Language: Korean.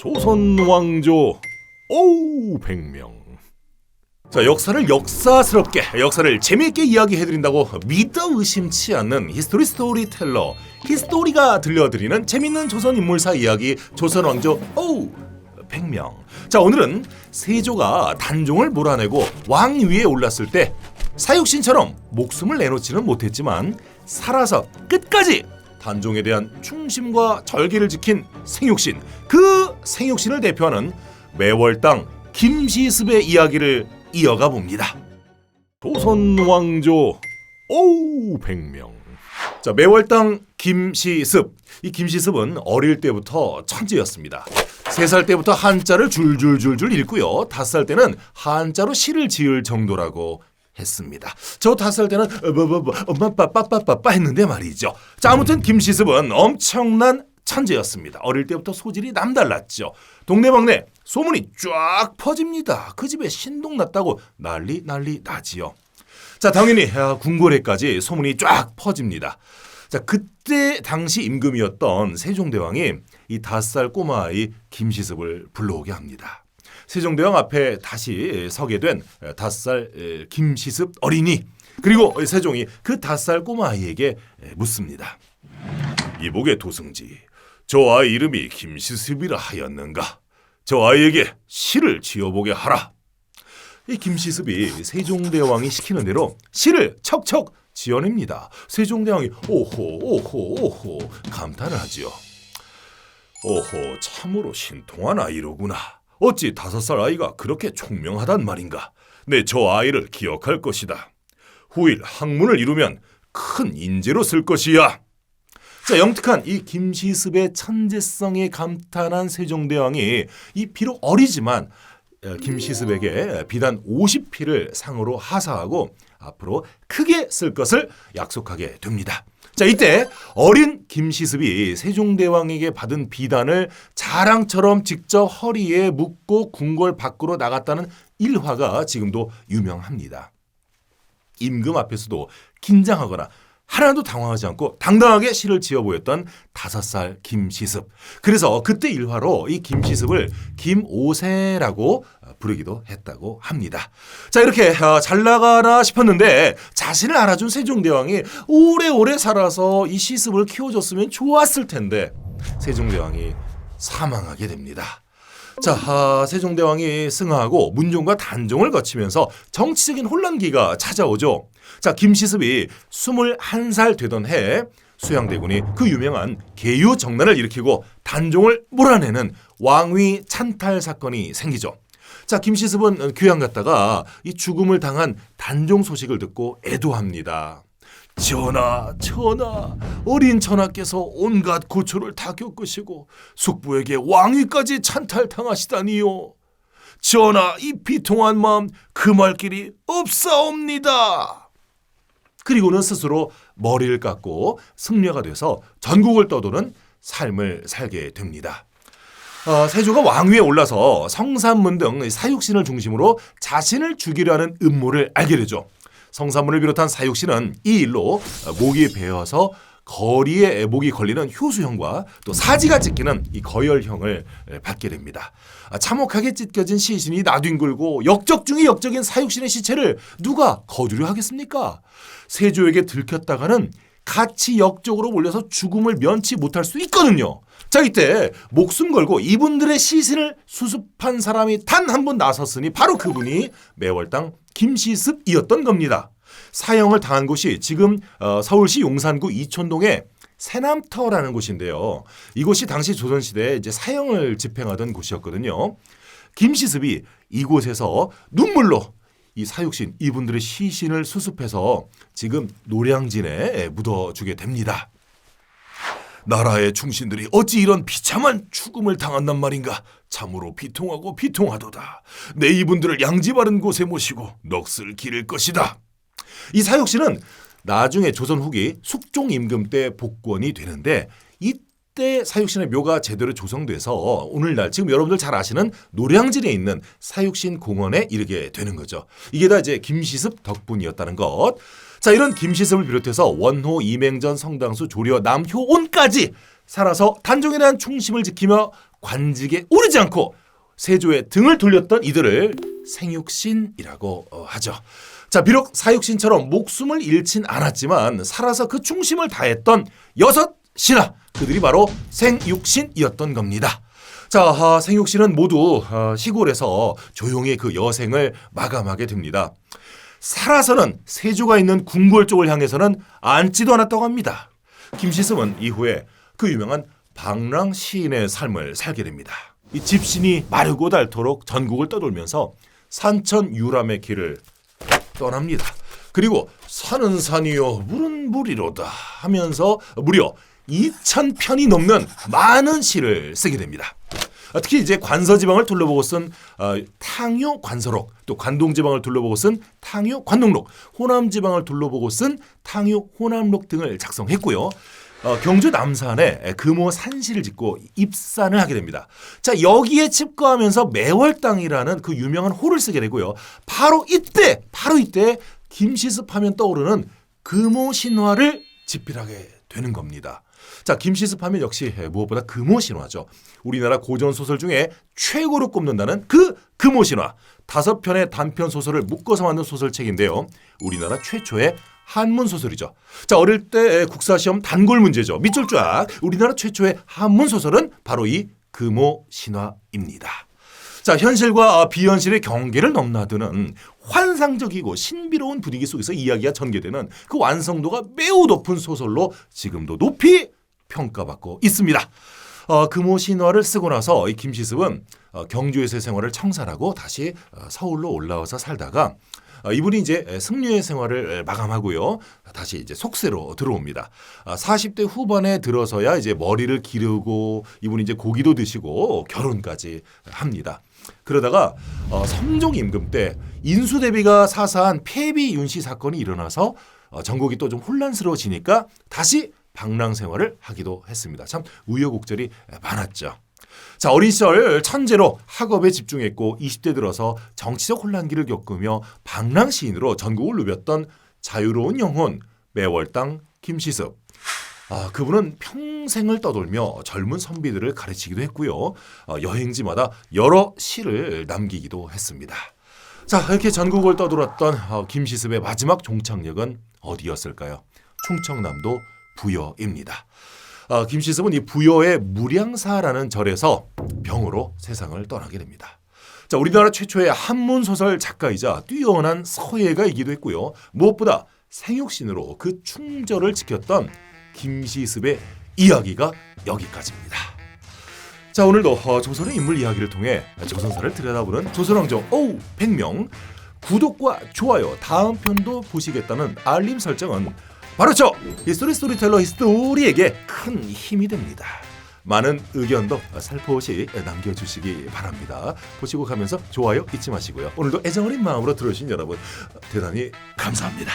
조선 왕조 오우 100명. 자, 역사를 역사스럽게, 역사를 재미있게 이야기해드린다고 믿어 의심치 않는 히스토리 스토리텔러 히스토리가 들려드리는 재밌는 조선 인물사 이야기, 조선 왕조 오우 100명. 자, 오늘은 세조가 단종을 몰아내고 왕위에 올랐을 때 사육신처럼 목숨을 내놓지는 못했지만 살아서 끝까지 단종에 대한 충심과 절개를 지킨 생육신, 그 생육신을 대표하는 매월당 김시습의 이야기를 이어가 봅니다. 조선 왕조 오우 100명. 자, 매월당 김시습. 이 김시습은 어릴 때부터 천재였습니다. 3살 때부터 한자를 줄줄줄줄 읽고요. 5살 때는 한자로 시를 지을 정도라고 했습니다. 저 5살 때는 엄마 빠빠빠빠 했는데 말이죠. 자, 아무튼 김시습은 엄청난 천재였습니다. 어릴 때부터 소질이 남달랐죠. 동네방네 소문이 쫙 퍼집니다. 그 집에 신동났다고 난리 나지요. 자, 당연히 궁궐에까지 소문이 쫙 퍼집니다. 자, 그때 당시 임금이었던 세종대왕이 이 5살 꼬마아이 김시습을 불러오게 합니다. 세종대왕 앞에 다시 서게 된 5살 김시습 어린이, 그리고 세종이 그 5살 꼬마아이에게 묻습니다. 이복의 도승지, 저 아이 이름이 김시습이라 하였는가? 저 아이에게 시를 지어보게 하라. 이 김시습이 세종대왕이 시키는 대로 시를 척척 지어냅니다. 세종대왕이 오호 감탄을 하지요. 오호, 참으로 신통한 아이로구나. 어찌 5살 아이가 그렇게 총명하단 말인가. 내 저 아이를 기억할 것이다. 후일 학문을 이루면 큰 인재로 쓸 것이야. 자, 영특한 이 김시습의 천재성에 감탄한 세종대왕이 이 비록 어리지만 김시습에게 비단 50피를 상으로 하사하고 앞으로 크게 쓸 것을 약속하게 됩니다. 자, 이때 어린 김시습이 세종대왕에게 받은 비단을 자랑처럼 직접 허리에 묶고 궁궐 밖으로 나갔다는 일화가 지금도 유명합니다. 임금 앞에서도 긴장하거나 하나도 당황하지 않고 당당하게 시를 지어 보였던 5살 김시습. 그래서 그때 일화로 이 김시습을 김오세라고 부르기도 했다고 합니다. 자, 이렇게 잘 나가나 싶었는데 자신을 알아준 세종대왕이 오래오래 살아서 이 시습을 키워줬으면 좋았을 텐데 세종대왕이 사망하게 됩니다. 자, 세종대왕이 승하하고 문종과 단종을 거치면서 정치적인 혼란기가 찾아오죠. 자, 김시습이 21살 되던 해 수양대군이 그 유명한 계유정난을 일으키고 단종을 몰아내는 왕위 찬탈 사건이 생기죠. 자, 김시습은 귀양 갔다가 이 죽음을 당한 단종 소식을 듣고 애도합니다. 전하, 어린 전하께서 온갖 고초를 다 겪으시고 숙부에게 왕위까지 찬탈당하시다니요. 전하, 이 비통한 마음 금할 길이 없사옵니다. 그리고는 스스로 머리를 깎고 승려가 돼서 전국을 떠도는 삶을 살게 됩니다. 세조가 왕위에 올라서 성산문 등 사육신을 중심으로 자신을 죽이려 하는 음모를 알게 되죠. 성산문을 비롯한 사육신은 이 일로 목이 베어서 거리에 목이 걸리는 효수형과 또 사지가 찢기는 이 거열형을 받게 됩니다. 참혹하게 찢겨진 시신이 나뒹굴고 역적 중의 역적인 사육신의 시체를 누가 거두려 하겠습니까? 세조에게 들켰다가는 같이 역적으로 몰려서 죽음을 면치 못할 수 있거든요. 자, 이때 목숨 걸고 이분들의 시신을 수습한 사람이 단 한 분 나섰으니 바로 그분이 매월당 김시습이었던 겁니다. 사형을 당한 곳이 지금 서울시 용산구 이촌동의 새남터라는 곳인데요. 이곳이 당시 조선시대에 이제 사형을 집행하던 곳이었거든요. 김시습이 이곳에서 눈물로 이 사육신 이분들의 시신을 수습해서 지금 노량진에 묻어주게 됩니다. 나라의 충신들이 어찌 이런 비참한 죽음을 당한단 말인가. 참으로 비통하고 비통하도다. 내 이분들을 양지 바른 곳에 모시고 넋을 기를 것이다. 이 사육신은 나중에 조선 후기 숙종 임금 때 복권이 되는데 이때 사육신의 묘가 제대로 조성돼서 오늘날 지금 여러분들 잘 아시는 노량진에 있는 사육신 공원에 이르게 되는 거죠. 이게 다 이제 김시습 덕분이었다는 것. 자, 이런 김시습을 비롯해서 원호, 이맹전, 성당수, 조려, 남효온까지 살아서 단종에 대한 충심을 지키며 관직에 오르지 않고 세조의 등을 돌렸던 이들을 생육신이라고 하죠. 자, 비록 사육신처럼 목숨을 잃진 않았지만 살아서 그 충심을 다했던 6신하, 그들이 바로 생육신이었던 겁니다. 자, 생육신은 모두 시골에서 조용히 그 여생을 마감하게 됩니다. 살아서는 세조가 있는 궁궐 쪽을 향해서는 앉지도 않았다고 합니다. 김시습은 이후에 그 유명한 방랑 시인의 삶을 살게 됩니다. 이 집신이 마르고 닳도록 전국을 떠돌면서 산천 유람의 길을 떠납니다. 그리고 산은 산이요 물은 물이로다 하면서 무려 2,000편이 넘는 많은 시를 쓰게 됩니다. 특히 이제 관서지방을 둘러보고 쓴 탕요 관서록, 또 관동지방을 둘러보고 쓴 탕요 관동록, 호남지방을 둘러보고 쓴 탕요 호남록 등을 작성했고요. 경주 남산에 금호 산시를 짓고 입산을 하게 됩니다. 자, 여기에 칩거하면서 매월당이라는 그 유명한 호를 쓰게 되고요. 바로 이때 김시습하면 떠오르는 금호 신화를 집필하게 되는 겁니다. 자, 김시습하면 역시 무엇보다 금호 신화죠. 우리나라 고전 소설 중에 최고로 꼽는다는 그 금호 신화. 5편의 단편 소설을 묶어서 만든 소설책인데요. 우리나라 최초의 한문 소설이죠. 자, 어릴 때 국사시험 단골 문제죠. 밑줄 쫙. 우리나라 최초의 한문 소설은 바로 이 금호 신화입니다. 자, 현실과 비현실의 경계를 넘나드는 환상적이고 신비로운 분위기 속에서 이야기가 전개되는 그 완성도가 매우 높은 소설로 지금도 높이 평가받고 있습니다. 금호 신화를 쓰고 나서 이 김시습은 경주에서의 생활을 청산하고 다시 서울로 올라와서 살다가 이분이 이제 승려의 생활을 마감하고요. 다시 이제 속세로 들어옵니다. 40대 후반에 들어서야 이제 머리를 기르고 이분이 이제 고기도 드시고 결혼까지 합니다. 그러다가 성종 임금 때 인수대비가 사사한 폐비 윤씨 사건이 일어나서 전국이 또 좀 혼란스러워지니까 다시 방랑 생활을 하기도 했습니다. 참 우여곡절이 많았죠. 자, 어린 시절 천재로 학업에 집중했고 20대 들어서 정치적 혼란기를 겪으며 방랑 시인으로 전국을 누볐던 자유로운 영혼 매월당 김시습. 그분은 평생을 떠돌며 젊은 선비들을 가르치기도 했고요. 여행지마다 여러 시를 남기기도 했습니다. 자, 이렇게 전국을 떠돌았던 김시습의 마지막 종착역은 어디였을까요? 충청남도 부여입니다. 김시습은 이 부여의 무량사라는 절에서 병으로 세상을 떠나게 됩니다. 자, 우리나라 최초의 한문소설 작가이자 뛰어난 서예가이기도 했고요. 무엇보다 생육신으로 그 충절을 지켰던 김시습의 이야기가 여기까지입니다. 자, 오늘도 조선의 인물 이야기를 통해 조선사를 들여다보는 조선왕정 오우 100명, 구독과 좋아요, 다음 편도 보시겠다는 알림 설정은 바로 저 히스토리 스토리텔러 히스토리에게 큰 힘이 됩니다. 많은 의견도 살포시 남겨주시기 바랍니다. 보시고 가면서 좋아요 잊지 마시고요. 오늘도 애정 어린 마음으로 들어주신 여러분 대단히 감사합니다.